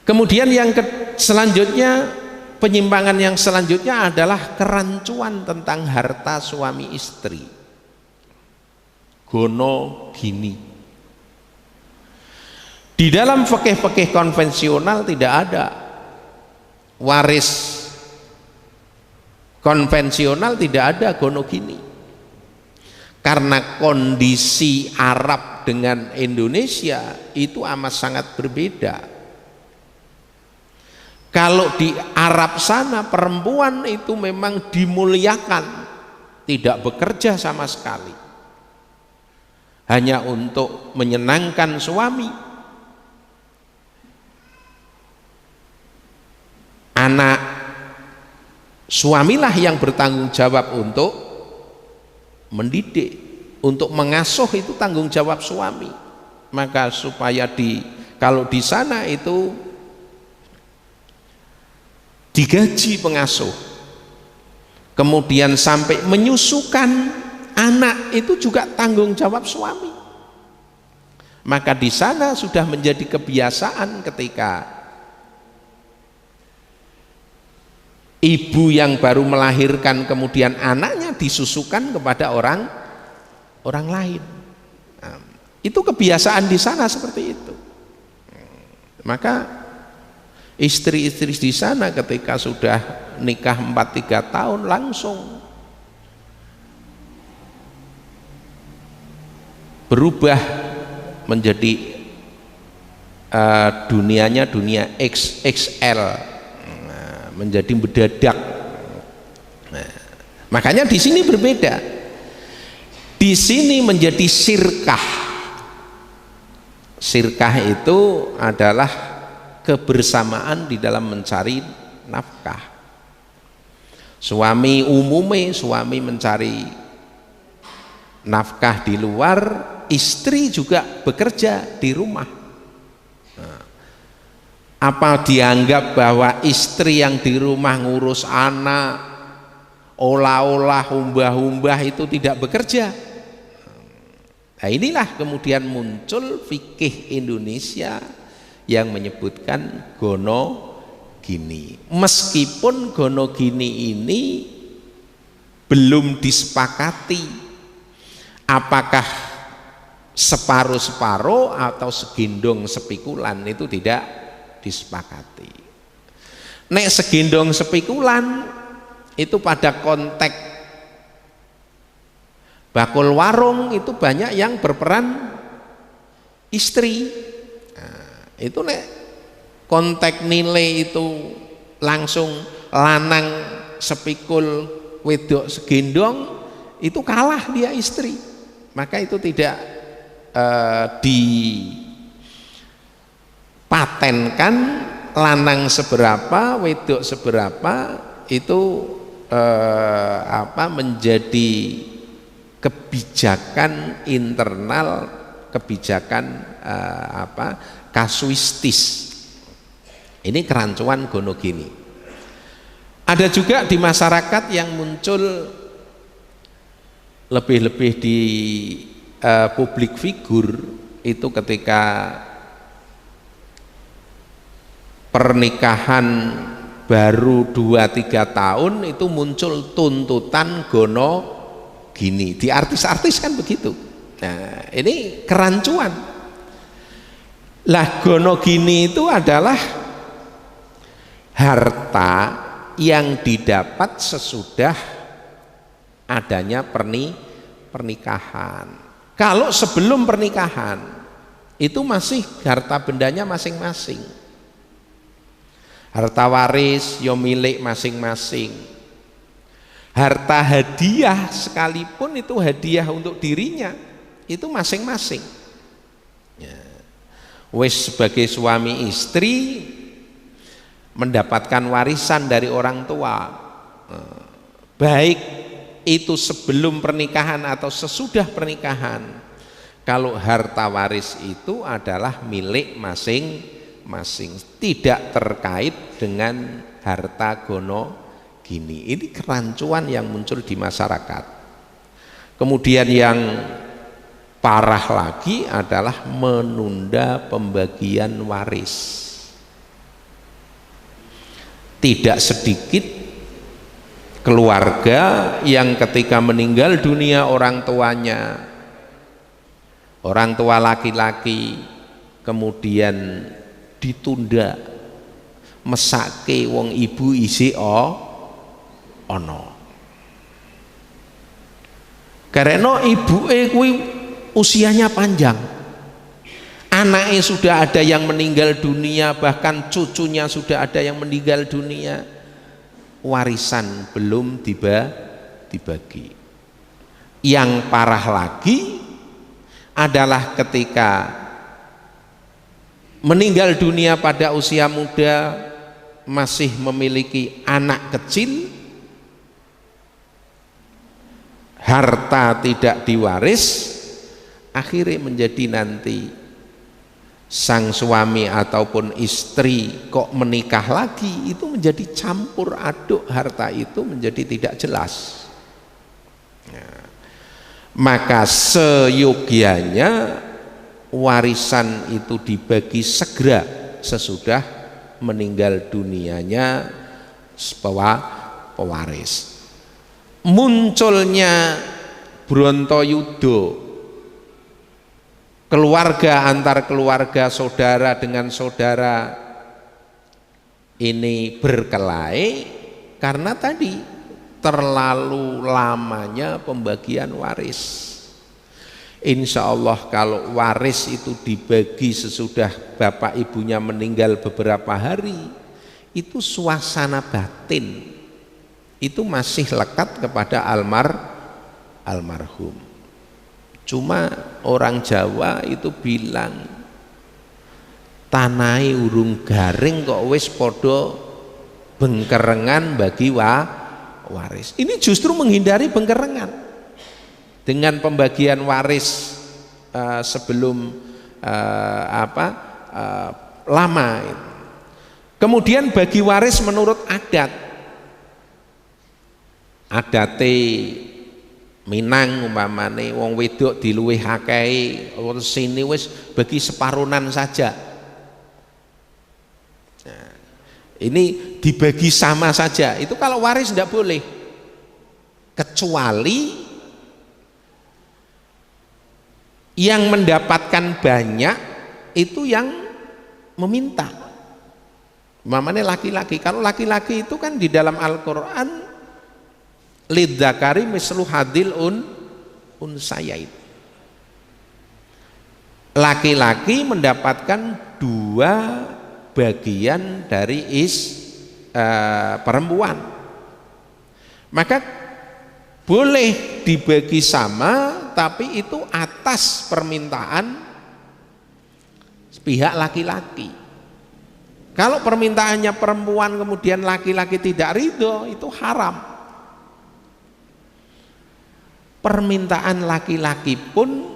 Kemudian yang selanjutnya, penyimpangan yang selanjutnya adalah kerancuan tentang harta suami istri, gono gini. Di dalam fikih-fikih konvensional tidak ada waris konvensional, tidak ada gono gini, karena kondisi Arab dengan Indonesia itu amat sangat berbeda. Kalau di Arab sana perempuan itu memang dimuliakan, tidak bekerja sama sekali, hanya untuk menyenangkan suami. Anak suamilah yang bertanggung jawab untuk mendidik, untuk mengasuh, itu tanggung jawab suami. Maka supaya kalau di sana itu digaji pengasuh, kemudian sampai menyusukan anak, itu juga tanggung jawab suami. Maka di sana sudah menjadi kebiasaan ketika ibu yang baru melahirkan kemudian anaknya disusukan kepada orang lain. Nah, itu kebiasaan di sana seperti itu. Maka istri-istri di sana ketika sudah nikah 4-3 tahun langsung berubah menjadi dunianya dunia XXL, menjadi mendadak. Nah, makanya di sini berbeda. Di sini menjadi sirkah. Sirkah itu adalah kebersamaan di dalam mencari nafkah. Suami suami mencari nafkah di luar, istri juga bekerja di rumah. Nah, apa dianggap bahwa istri yang di rumah ngurus anak, olah-olah, umbah-umbah itu tidak bekerja? Nah, inilah kemudian muncul fikih Indonesia yang menyebutkan gono gini. Meskipun gono gini ini belum disepakati apakah separuh-separuh atau segendong sepikulan, itu tidak disepakati. Nek segendong sepikulan itu pada konteks bakul warung itu banyak yang berperan istri. Itu nek konteks nilai itu langsung lanang sepikul wedok segendong, itu kalah dia istri. Maka itu tidak dipatenkan lanang seberapa wedok seberapa, itu menjadi kebijakan internal, kebijakan kasuistis. Ini kerancuan gono gini. Ada juga di masyarakat yang muncul lebih-lebih di publik figur itu ketika pernikahan baru 2-3 tahun itu muncul tuntutan gono gini. Di artis-artis kan begitu. Nah, ini kerancuan. Lah gono gini itu adalah harta yang didapat sesudah adanya pernikahan. Kalau sebelum pernikahan itu masih harta bendanya masing-masing, harta waris yo milik masing-masing. Harta hadiah sekalipun itu hadiah untuk dirinya, itu masing-masing. Wes sebagai suami istri mendapatkan warisan dari orang tua, baik itu sebelum pernikahan atau sesudah pernikahan. Kalau harta waris itu adalah milik masing-masing, tidak terkait dengan harta gono gini. Ini kerancuan yang muncul di masyarakat. Kemudian yang parah lagi adalah menunda pembagian waris. Tidak sedikit keluarga yang ketika meninggal dunia orang tuanya, orang tua laki-laki, kemudian ditunda mesake wong ibu isi ono. Karena ibuke kuwi usianya panjang, anaknya sudah ada yang meninggal dunia, bahkan cucunya sudah ada yang meninggal dunia, warisan belum dibagi. Yang parah lagi adalah ketika meninggal dunia pada usia muda, masih memiliki anak kecil, harta tidak diwaris, akhirnya menjadi nanti sang suami ataupun istri kok menikah lagi, itu menjadi campur aduk, harta itu menjadi tidak jelas. Nah, maka seyogianya warisan itu dibagi segera sesudah meninggal dunianya pewaris. Munculnya Brontoyudo, keluarga antar keluarga, saudara dengan saudara ini berkelahi karena tadi terlalu lamanya pembagian waris. Insya Allah kalau waris itu dibagi sesudah bapak ibunya meninggal beberapa hari, itu suasana batin itu masih lekat kepada almarhum. Cuma orang Jawa itu bilang tanai urung garing kok wis podo bengkerengan bagi waris. Ini justru menghindari bengkerengan dengan pembagian waris sebelum lama. Kemudian bagi waris menurut adat. Adate Minang umpamane wong wedok diluwih akeh, sini wis bagi separunan saja. Nah, ini dibagi sama saja. Itu kalau waris tidak boleh, kecuali yang mendapatkan banyak itu yang meminta. Umpamane laki-laki. Kalau laki-laki itu kan di dalam Al-Qur'an lidzakari mislu hadil unsayain. Laki-laki mendapatkan 2 bagian dari perempuan. Maka boleh dibagi sama, tapi itu atas permintaan pihak laki-laki. Kalau permintaannya perempuan kemudian laki-laki tidak ridho, itu haram. Permintaan laki-laki pun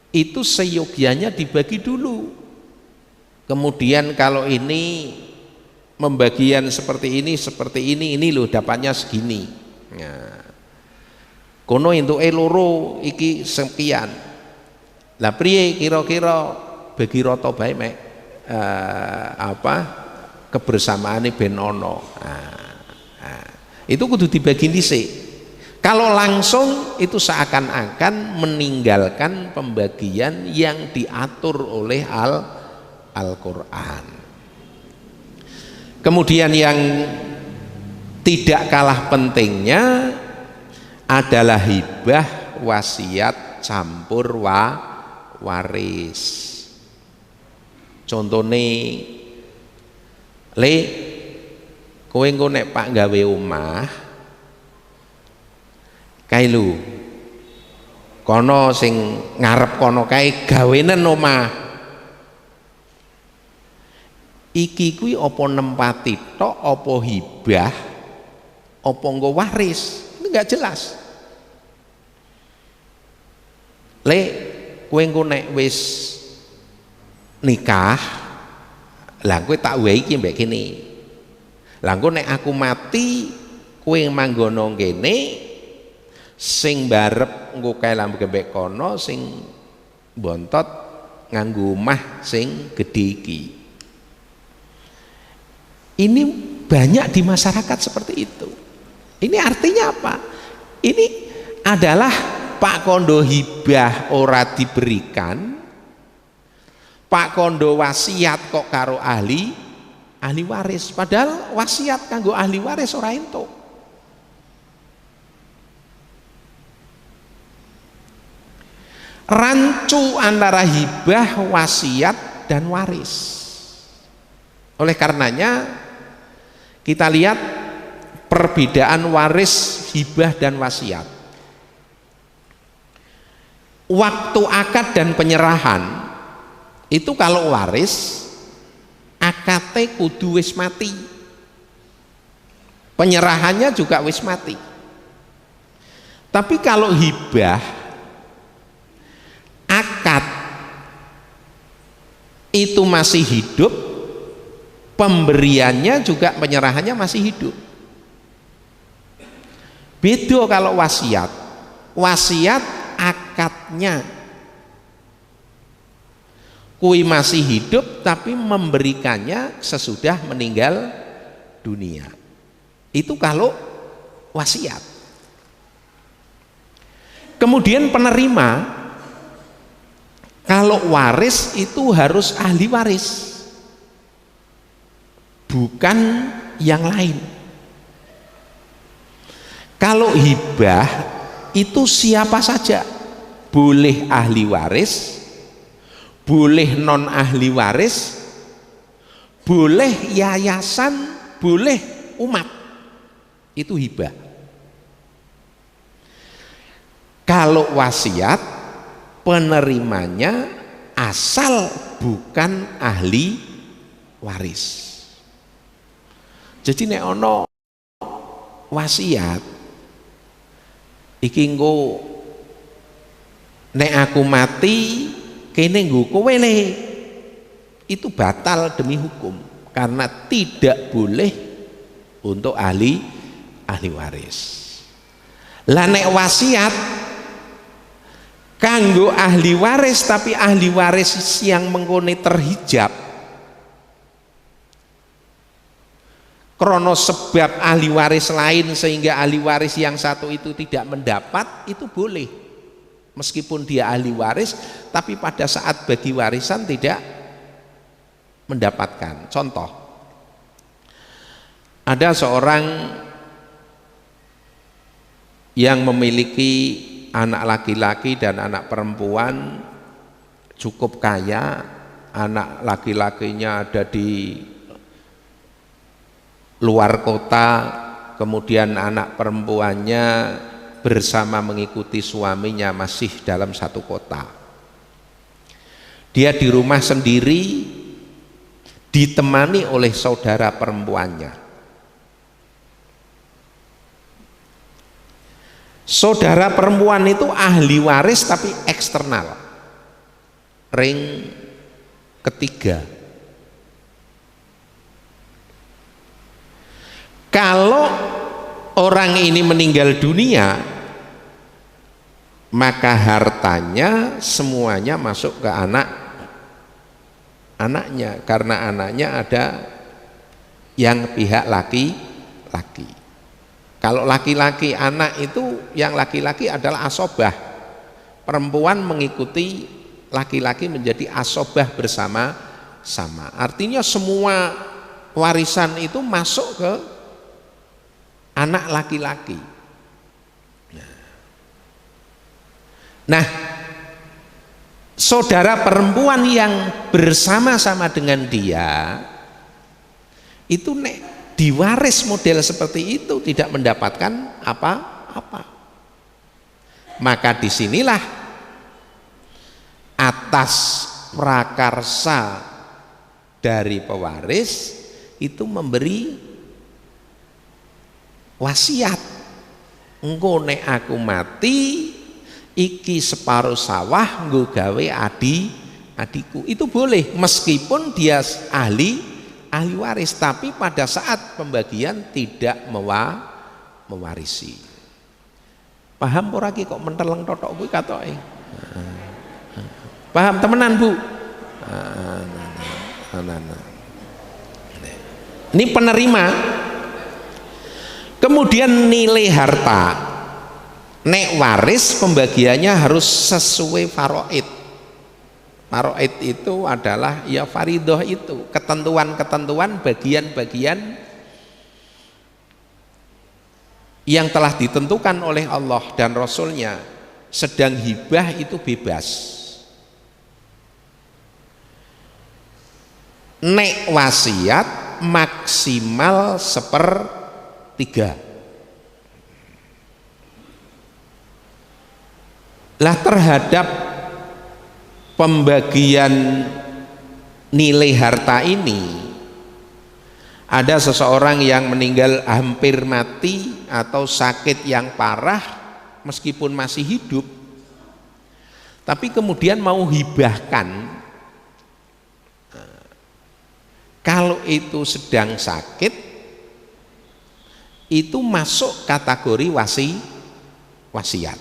itu seyogianya dibagi dulu. Kemudian kalau ini membagian seperti ini loh dapatnya segini. Nah, kono entuke loro iki sekian. Lah priye kira-kira bagi rata bae mek kebersamaane ben ono. Itu kudu dibagi dhisik. Kalau langsung itu seakan-akan meninggalkan pembagian yang diatur oleh Al-Qur'an. Kemudian yang tidak kalah pentingnya adalah hibah, wasiat, campur waris. Contone le kowe engko nek Pak gawe omah kae lho, kono sing ngarep kono kae gawenen omah. Iki kuwi apa nempati tok, apa hibah, apa nggo waris? Ini enggak jelas. Le kowe engko nek wis nikah, lah kowe tak wehi iki mbek kene. Lah engko nek aku mati, kowe manggono kene, sing barep engko kae lambe mbek kono, sing bontot nganggo omah sing gedhe iki. Ini banyak di masyarakat seperti itu. Ini artinya apa? Ini adalah Pak Kondo hibah ora diberikan, Pak Kondo wasiat kok karo ahli waris, padahal wasiat kanggo ahli waris ora entuk. Rancu antara hibah, wasiat dan waris. Oleh karenanya kita lihat perbedaan waris, hibah dan wasiat. Waktu akad dan penyerahan itu kalau waris akate kudu wis mati, penyerahannya juga wis mati. Tapi kalau hibah akad itu masih hidup, pemberiannya juga penyerahannya masih hidup. Beda kalau wasiat. Wasiat akadnya kui masih hidup tapi memberikannya sesudah meninggal dunia. Itu kalau wasiat. Kemudian penerima, kalau waris itu harus ahli waris, bukan yang lain. Kalau hibah itu siapa saja, boleh ahli waris, boleh non ahli waris, boleh yayasan, boleh umat, itu hibah. Kalau wasiat, penerimanya asal bukan ahli waris. Jadi nek ono wasiat iki nggo nek aku mati kene nggo kowe le, itu batal demi hukum karena tidak boleh untuk ahli waris. Lah nek wasiat kanggo ahli waris tapi ahli waris yang mengkone terhijab krono sebab ahli waris lain sehingga ahli waris yang satu itu tidak mendapat, itu boleh meskipun dia ahli waris tapi pada saat bagi warisan tidak mendapatkan. Contoh, ada seorang yang memiliki anak laki-laki dan anak perempuan cukup kaya, anak laki-lakinya ada di luar kota, kemudian anak perempuannya bersama mengikuti suaminya masih dalam satu kota. Dia di rumah sendiri ditemani oleh saudara perempuannya. Saudara perempuan itu ahli waris tapi eksternal, ring ketiga. Kalau orang ini meninggal dunia, maka hartanya semuanya masuk ke anaknya, karena anaknya ada yang pihak laki-laki. Kalau laki-laki, anak itu yang laki-laki adalah asobah, perempuan mengikuti laki-laki menjadi asobah bersama-sama. Artinya semua warisan itu masuk ke anak laki-laki. Nah, saudara perempuan yang bersama-sama dengan dia itu nek diwaris model seperti itu tidak mendapatkan apa-apa. Maka disinilah atas prakarsa dari pewaris itu memberi wasiat. Engko nek aku mati iki separuh sawah nggo gawe adikku. Itu boleh meskipun dia ahli waris, tapi pada saat pembagian tidak mewarisi. Paham ora ki kok menteleng totok kuwi katoke? Paham temenan, Bu? Ini penerima Kemudian nilai harta, nek waris pembagiannya harus sesuai faraid. Faraid itu adalah ya faridoh, itu ketentuan-ketentuan bagian-bagian yang telah ditentukan oleh Allah dan Rasulnya. Sedang hibah itu bebas. Nek wasiat maksimal 1/3. Lah terhadap pembagian nilai harta ini, ada seseorang yang meninggal hampir mati atau sakit yang parah meskipun masih hidup, tapi kemudian mau hibahkan. Kalau itu sedang sakit, itu masuk kategori wasiat.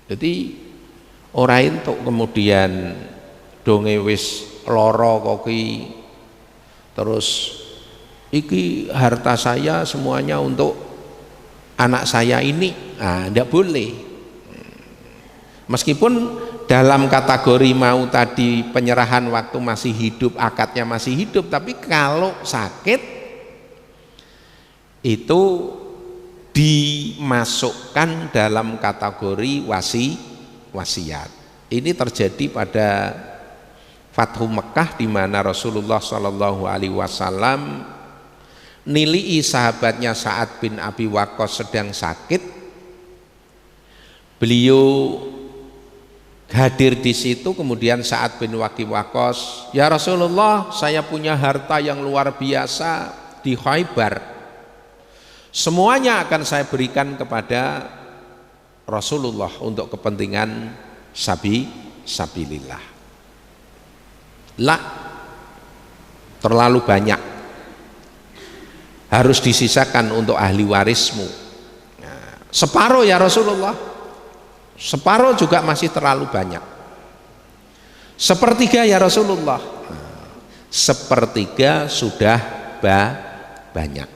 Jadi orang itu kemudian donge wis loro koki, terus iki harta saya semuanya untuk anak saya ini, tidak boleh. Meskipun dalam kategori mau tadi penyerahan waktu masih hidup, akadnya masih hidup, tapi kalau sakit itu dimasukkan dalam kategori wasiat. Ini terjadi pada Fathu Mekah, di mana Rasulullah Shallallahu Alaihi Wasallam nilai sahabatnya Sa'ad bin Abi Waqqas sedang sakit. Beliau hadir di situ, kemudian Sa'ad bin Abi Waqqas, ya Rasulullah, saya punya harta yang luar biasa di Khaybar, semuanya akan saya berikan kepada Rasulullah untuk kepentingan sabilillah. Lah, terlalu banyak, harus disisakan untuk ahli warismu. Separuh ya Rasulullah, separuh juga masih terlalu banyak. 1/3 ya Rasulullah, 1/3 sudah banyak.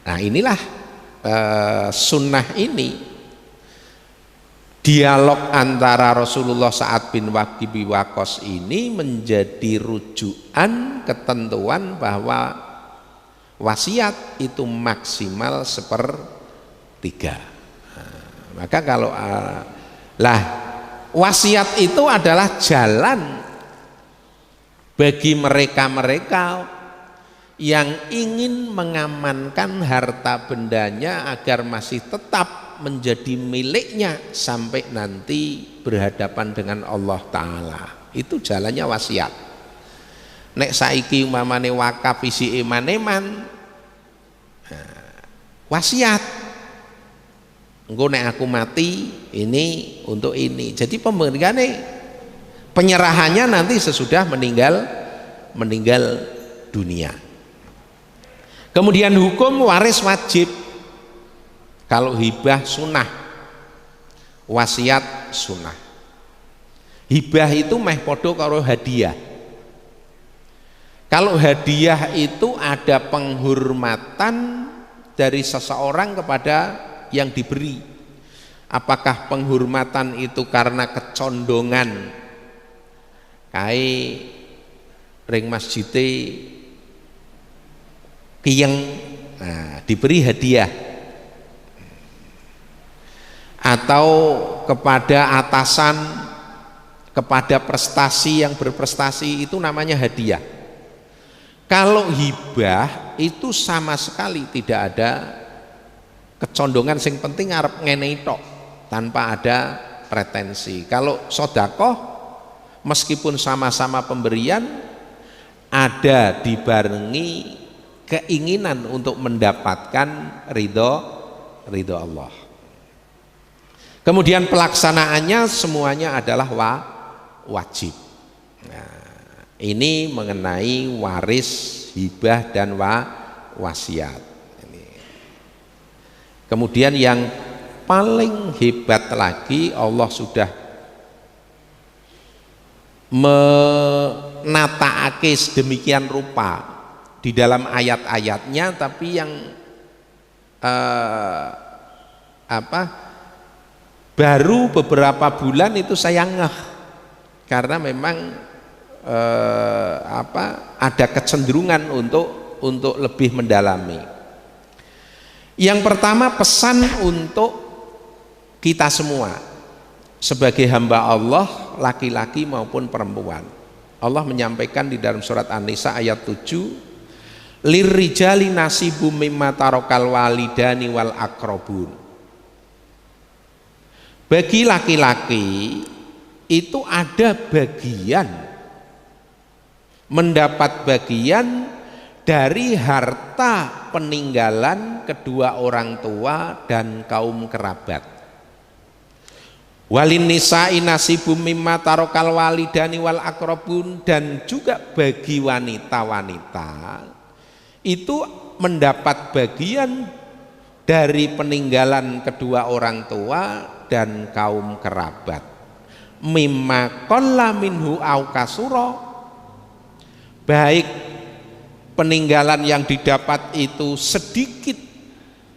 Nah inilah sunnah ini, dialog antara Rasulullah Sa'ad bin Abi Waqqas ini menjadi rujukan ketentuan bahwa wasiat itu maksimal 1/3. Maka kalau lah wasiat itu adalah jalan bagi mereka-mereka yang ingin mengamankan harta bendanya agar masih tetap menjadi miliknya sampai nanti berhadapan dengan Allah Ta'ala. Itu jalannya wasiat. Nek saiki umpamane wakaf isi eman-eman, wasiat, engko nek aku mati ini untuk ini. Jadi penyerahannya nanti sesudah meninggal dunia. Kemudian hukum waris wajib. Kalau hibah sunnah, wasiat sunnah. Hibah itu meh podo karo hadiah. Kalau hadiah itu ada penghormatan dari seseorang kepada yang diberi. Apakah penghormatan itu karena kecondongan kai ring masjide kiyeng, diberi hadiah, atau kepada atasan, kepada prestasi yang berprestasi, itu namanya hadiah. Kalau hibah itu sama sekali tidak ada kecondongan, sing penting arep ngene tok tanpa ada pretensi. Kalau sodakoh meskipun sama-sama pemberian, ada dibarengi keinginan untuk mendapatkan ridho Allah. Kemudian pelaksanaannya semuanya adalah wajib. Nah, ini mengenai waris, hibah dan wasiat. Kemudian yang paling hebat lagi, Allah sudah menataake sedemikian rupa di dalam ayat-ayatnya, tapi yang baru beberapa bulan itu saya ngeh, karena memang ada kecenderungan untuk lebih mendalami. Yang pertama, pesan untuk kita semua sebagai hamba Allah, laki-laki maupun perempuan. Allah menyampaikan di dalam surat An-Nisa ayat 7, lirrijali nasibum mimma tarokal walidani wal akrobun. Bagi laki-laki itu ada bagian, mendapat bagian dari harta peninggalan kedua orang tua dan kaum kerabat. Walin nisa'i nasibum mimma tarokal walidani wal akrobun, dan juga bagi wanita-wanita itu mendapat bagian dari peninggalan kedua orang tua dan kaum kerabat. Mimma qalla minhu au kasura, baik peninggalan yang didapat itu sedikit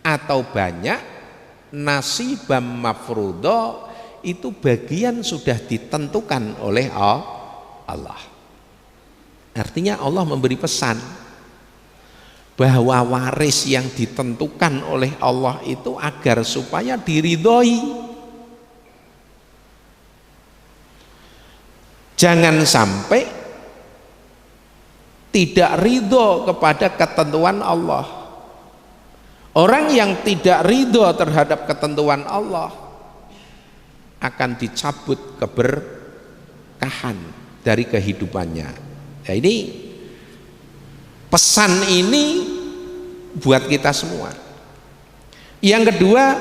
atau banyak, nasibam mafruḍa, itu bagian sudah ditentukan oleh Allah. Artinya Allah memberi pesan bahwa waris yang ditentukan oleh Allah itu agar supaya diridhoi. Jangan sampai tidak ridho kepada ketentuan Allah. Orang yang tidak ridho terhadap ketentuan Allah akan dicabut keberkahan dari kehidupannya. Nah, ini pesan ini buat kita semua. Yang kedua,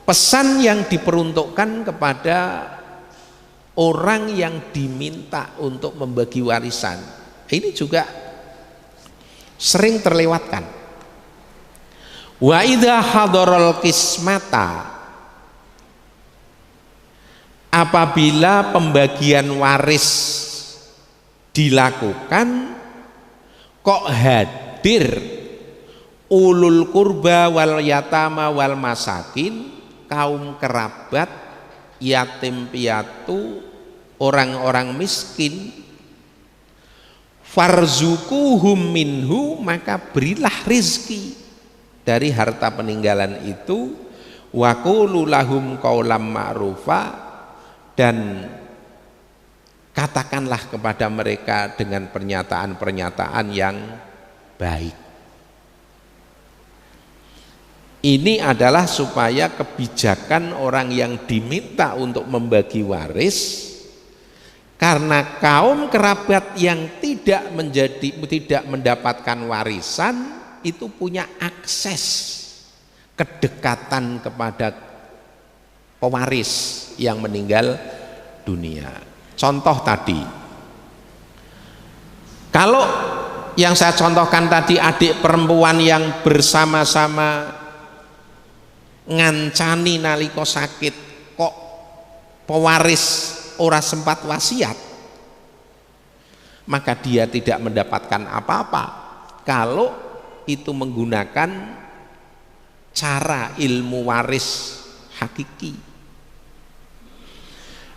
pesan yang diperuntukkan kepada orang yang diminta untuk membagi warisan. Ini juga sering terlewatkan. Wa idza hadaral qismata, apabila pembagian waris dilakukan, kok hadir ulul kurba wal yatama wal masakin, kaum kerabat, yatim piatu, orang-orang miskin, farzukuhum minhu, maka berilah rizki dari harta peninggalan itu, wa qulu lahum qaulam ma'rufa, dan katakanlah kepada mereka dengan pernyataan-pernyataan yang baik. Ini adalah supaya kebijakan orang yang diminta untuk membagi waris, karena kaum kerabat yang tidak mendapatkan warisan itu punya akses kedekatan kepada pewaris yang meninggal dunia. Contoh tadi, kalau yang saya contohkan tadi, adik perempuan yang bersama-sama ngancani nalika sakit, kok pewaris ora sempat wasiat, maka dia tidak mendapatkan apa-apa kalau itu menggunakan cara ilmu waris hakiki.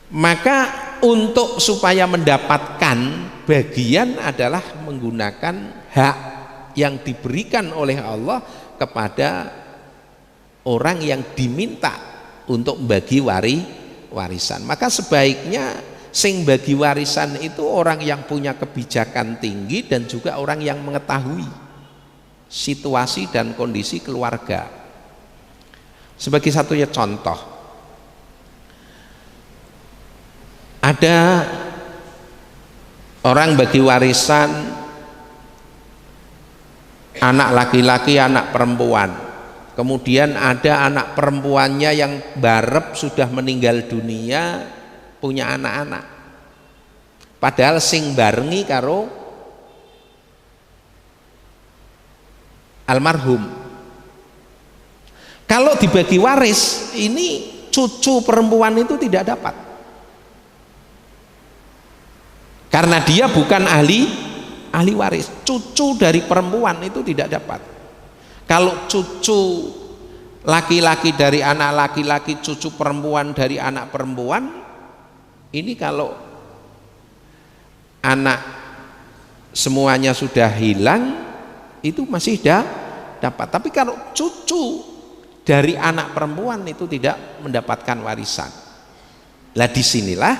Maka untuk supaya mendapatkan bagian adalah menggunakan hak yang diberikan oleh Allah kepada orang yang diminta untuk bagi warisan. Maka sebaiknya sing bagi warisan itu orang yang punya kebijakan tinggi dan juga orang yang mengetahui situasi dan kondisi keluarga. Sebagai satunya contoh, ada orang bagi warisan anak laki-laki, anak perempuan. Kemudian ada anak perempuannya yang barep sudah meninggal dunia, punya anak-anak. Padahal sing barengi karo almarhum. Kalau dibagi waris, ini cucu perempuan itu tidak dapat. Karena dia bukan ahli waris, cucu dari perempuan itu tidak dapat. Kalau cucu laki-laki dari anak laki-laki, cucu perempuan dari anak perempuan, ini kalau anak semuanya sudah hilang itu masih dapat. Tapi kalau cucu dari anak perempuan itu tidak mendapatkan warisan. Lah disinilah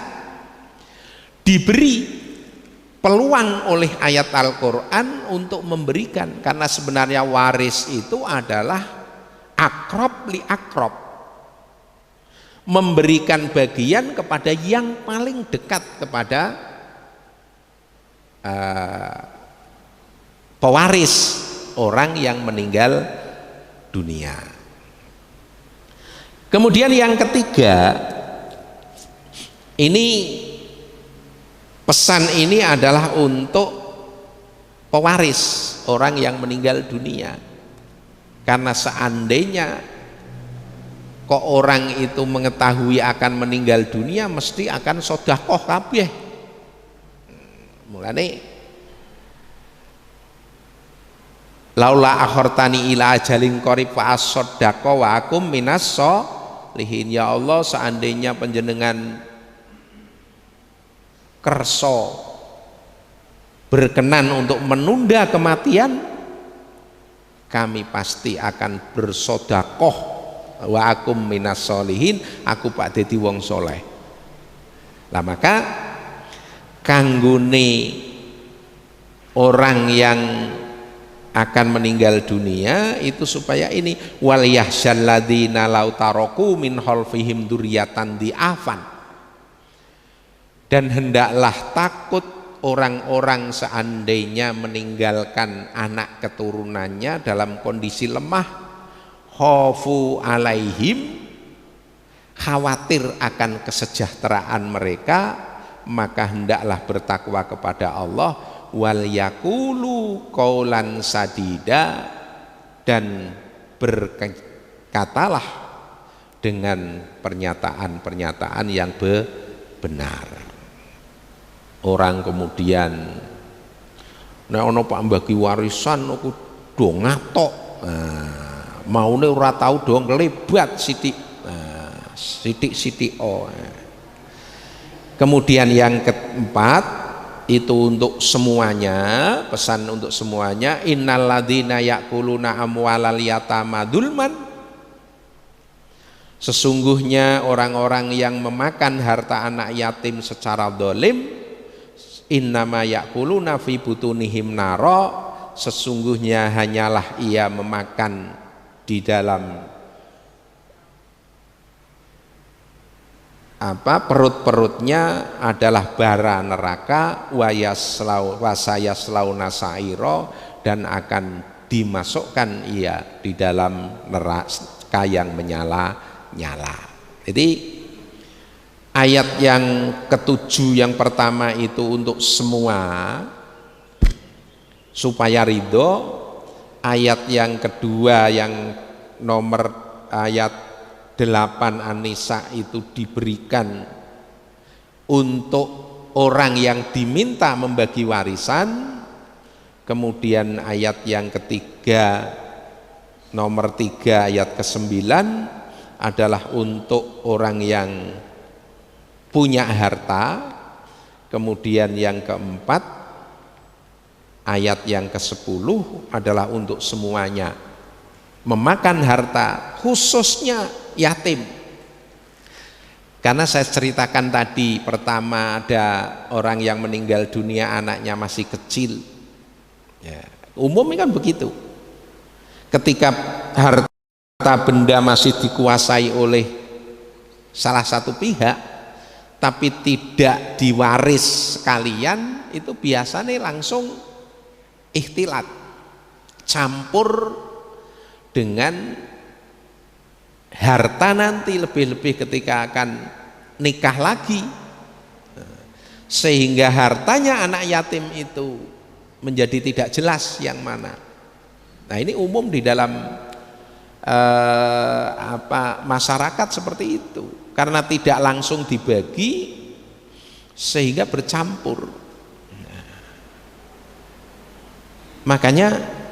diberi peluang oleh ayat Al-Quran untuk memberikan, karena sebenarnya waris itu adalah akrob li akrob, memberikan bagian kepada yang paling dekat kepada pewaris orang yang meninggal dunia. Kemudian yang ketiga, ini pesan ini adalah untuk pewaris orang yang meninggal dunia, karena seandainya kok orang itu mengetahui akan meninggal dunia mesti akan sedekah kabeh. Mulane laula akhortani ila ajalin qarib fa as-saddaqa wa akum minas sholihin. Ya Allah, seandainya panjenengan kerso berkenan untuk menunda kematian, kami pasti akan bersodakoh wa akum minas sholihin, aku pak dadi wong soleh. Lah maka kanggone orang yang akan meninggal dunia itu supaya ini wal yahsyal ladzina law taraku min khalfihim dzurriyyatan di'afan, dan hendaklah takut orang-orang seandainya meninggalkan anak keturunannya dalam kondisi lemah, khafu alaihim, khawatir akan kesejahteraan mereka, maka hendaklah bertakwa kepada Allah, wal yaqulu qaulan sadida, dan berkatalah dengan pernyataan-pernyataan yang benar. Orang kemudian nek ana pak mbagi warisan aku do ngatok, maune ora tau do nglebat sithik, sithik-sithik. Kemudian yang keempat itu untuk semuanya, pesan untuk semuanya, innal ladzina ya'kuluna amwalal yatama dzulman, sesungguhnya orang-orang yang memakan harta anak yatim secara zalim, innama ya'kuluna fi butunihim naro, sesungguhnya hanyalah ia memakan di dalam perut-perutnya adalah bara neraka, wasayaslauna sa'iro, dan akan dimasukkan ia di dalam neraka yang menyala-nyala. Jadi ayat yang ketujuh yang pertama itu untuk semua supaya ridho. Ayat yang kedua yang nomor ayat 8 An-Nisa itu diberikan untuk orang yang diminta membagi warisan. Kemudian ayat yang ketiga nomor 3 ayat ke-9 adalah untuk orang yang punya harta. Kemudian yang keempat ayat yang ke-10 adalah untuk semuanya memakan harta, khususnya yatim. Karena saya ceritakan tadi, pertama ada orang yang meninggal dunia anaknya masih kecil ya, umumnya kan begitu, ketika harta benda masih dikuasai oleh salah satu pihak tapi tidak diwaris sekalian, itu biasanya langsung ikhtilat, campur dengan harta nanti, lebih-lebih ketika akan nikah lagi, sehingga hartanya anak yatim itu menjadi tidak jelas yang mana. Nah ini umum di dalam masyarakat seperti itu, karena tidak langsung dibagi sehingga bercampur. Makanya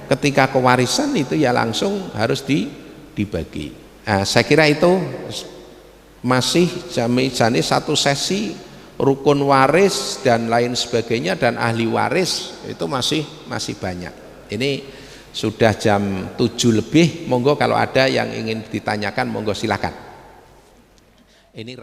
ketika kewarisan itu ya langsung harus dibagi. Nah, saya kira itu masih jani satu sesi rukun waris dan lain sebagainya dan ahli waris itu masih banyak. Ini sudah jam 7 lebih, monggo kalau ada yang ingin ditanyakan monggo silakan. Ini